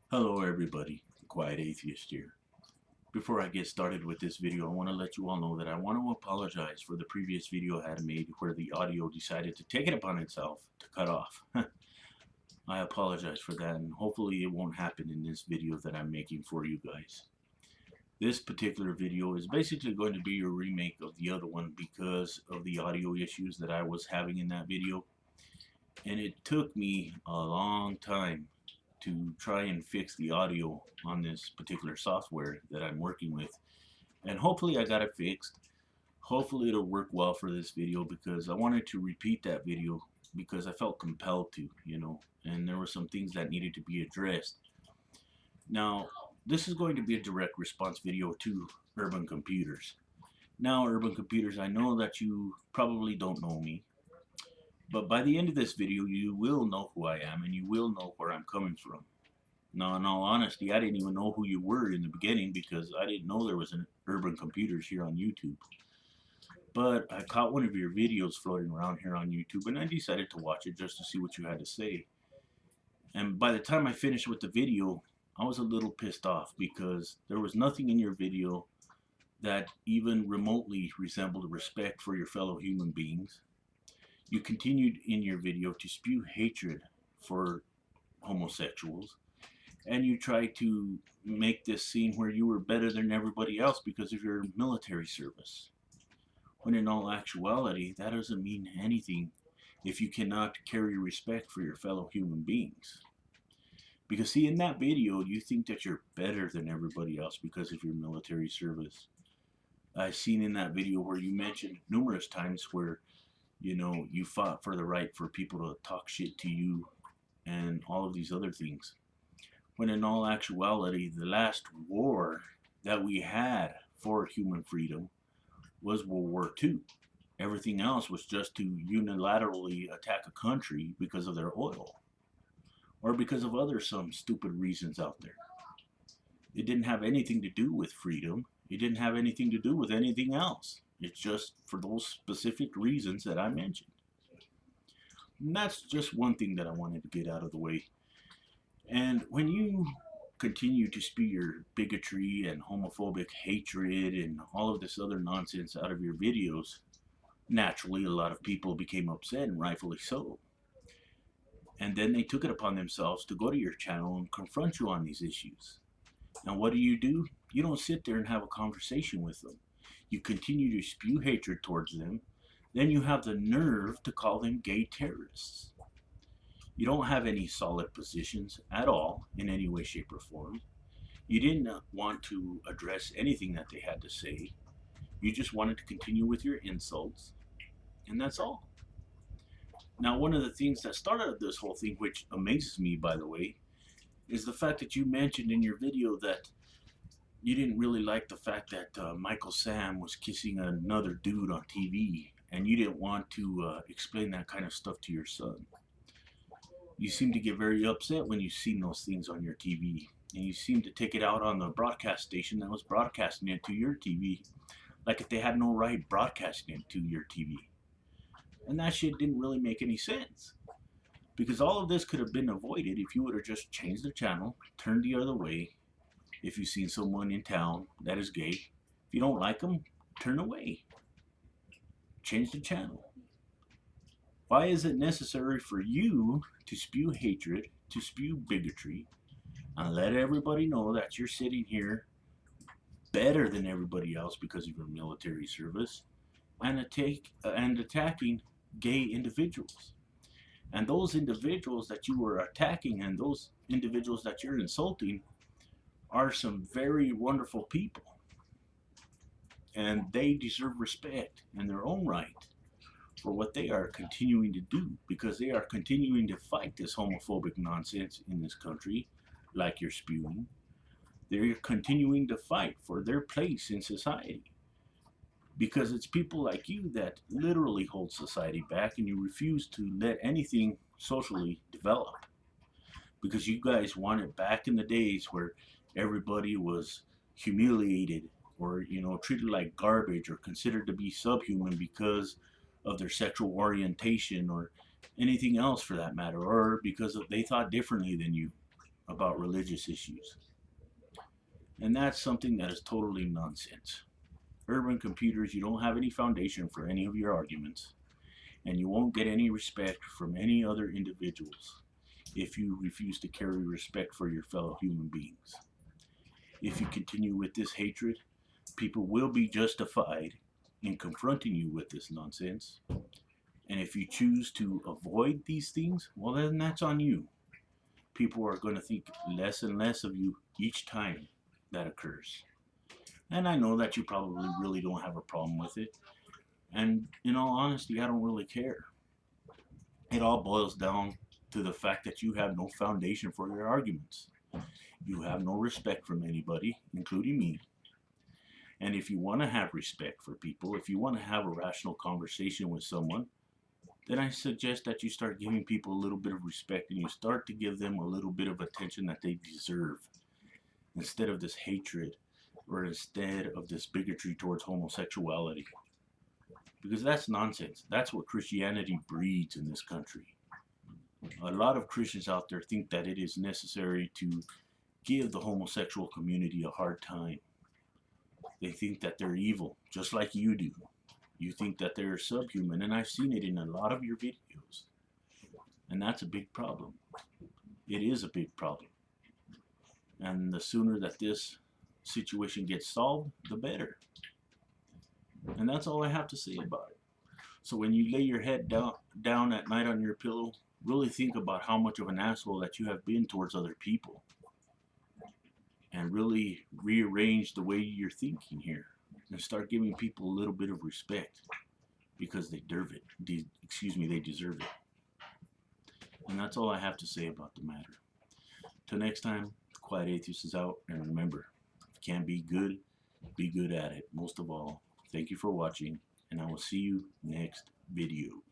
Hello everybody, the Quiet Atheist here. Before I get started with this video, I want to let you all know that I want to apologize for the previous video I had made where the audio decided to take it upon itself to cut off. I apologize for that, and hopefully it won't happen in this video that I'm making for you guys. This particular video is basically going to be a remake of the other one because of the audio issues that I was having in that video. And it took me a long time to try and fix the audio on this particular software that I'm working with. And hopefully I got it fixed. Hopefully it'll work well for this video because I wanted to repeat that video because I felt compelled to, and there were some things that needed to be addressed. Now, this is going to be a direct response video to Urbancomputers. Now, Urbancomputers, I know that you probably don't know me, but by the end of this video, you will know who I am and you will know where I'm coming from. Now, in all honesty, I didn't even know who you were in the beginning because I didn't know there was an Urbancomputers here on YouTube. But I caught one of your videos floating around here on YouTube and I decided to watch it just to see what you had to say. And by the time I finished with the video, I was a little pissed off because there was nothing in your video that even remotely resembled respect for your fellow human beings. You continued in your video to spew hatred for homosexuals, and you tried to make this seem where you were better than everybody else because of your military service. When in all actuality, that doesn't mean anything if you cannot carry respect for your fellow human beings. Because see, in that video, you think that you're better than everybody else because of your military service. I've seen in that video where you mentioned numerous times where you fought for the right for people to talk shit to you and all of these other things. When in all actuality, the last war that we had for human freedom was World War II. Everything else was just to unilaterally attack a country because of their oil or because of other some stupid reasons out there. It didn't have anything to do with freedom. It didn't have anything to do with anything else. It's just for those specific reasons that I mentioned. And that's just one thing that I wanted to get out of the way. And when you continue to spew your bigotry and homophobic hatred and all of this other nonsense out of your videos, naturally a lot of people became upset, and rightfully so. And then they took it upon themselves to go to your channel and confront you on these issues. And what do? You don't sit there and have a conversation with them. You continue to spew hatred towards them. Then you have the nerve to call them gay terrorists. You don't have any solid positions at all in any way, shape, or form. You didn't want to address anything that they had to say. You just wanted to continue with your insults. And that's all. Now, one of the things that started this whole thing, which amazes me, by the way, is the fact that you mentioned in your video that you didn't really like the fact that Michael Sam was kissing another dude on TV, and you didn't want to explain that kind of stuff to your son. You seem to get very upset when you've seen those things on your TV, and you seem to take it out on the broadcast station that was broadcasting it to your TV, like if they had no right broadcasting it to your TV. And that shit didn't really make any sense. Because all of this could have been avoided if you would have just changed the channel, turned the other way. If you've seen someone in town that is gay, if you don't like them, turn away. Change the channel. Why is it necessary for you to spew hatred, to spew bigotry, and let everybody know that you're sitting here better than everybody else because of your military service, and attacking gay individuals? And those individuals that you are attacking and those individuals that you're insulting are some very wonderful people. And they deserve respect in their own right for what they are continuing to do, because they are continuing to fight this homophobic nonsense in this country, like you're spewing. They're continuing to fight for their place in society. Because it's people like you that literally hold society back, and you refuse to let anything socially develop. Because you guys want it back in the days where everybody was humiliated or treated like garbage or considered to be subhuman because of their sexual orientation or anything else for that matter, or because they thought differently than you. about religious issues. And that's something that is totally nonsense. Urban computers, you don't have any foundation for any of your arguments, and you won't get any respect from any other individuals if you refuse to carry respect for your fellow human beings. If you continue with this hatred, people will be justified in confronting you with this nonsense. And if you choose to avoid these things, well, then that's on you. People are going to think less and less of you each time that occurs. And I know that you probably really don't have a problem with it. And in all honesty, I don't really care. It all boils down to the fact that you have no foundation for your arguments. You have no respect from anybody, including me. And if you want to have respect for people, if you want to have a rational conversation with someone, then I suggest that you start giving people a little bit of respect and you start to give them a little bit of attention that they deserve, instead of this hatred or instead of this bigotry towards homosexuality. Because that's nonsense. That's what Christianity breeds in this country. A lot of Christians out there think that it is necessary to give the homosexual community a hard time. They think that they're evil, just like you do. You think that they're subhuman, and I've seen it in a lot of your videos. And that's a big problem. It is a big problem. And the sooner that this situation gets solved, the better. And that's all I have to say about it. So when you lay your head down at night on your pillow, really think about how much of an asshole that you have been towards other people. And really rearrange the way you're thinking here. And start giving people a little bit of respect. Because they deserve it. They deserve it. And that's all I have to say about the matter. Till next time, Quiet Atheist is out. And remember, if you can't be good at it. Most of all, thank you for watching. And I will see you next video.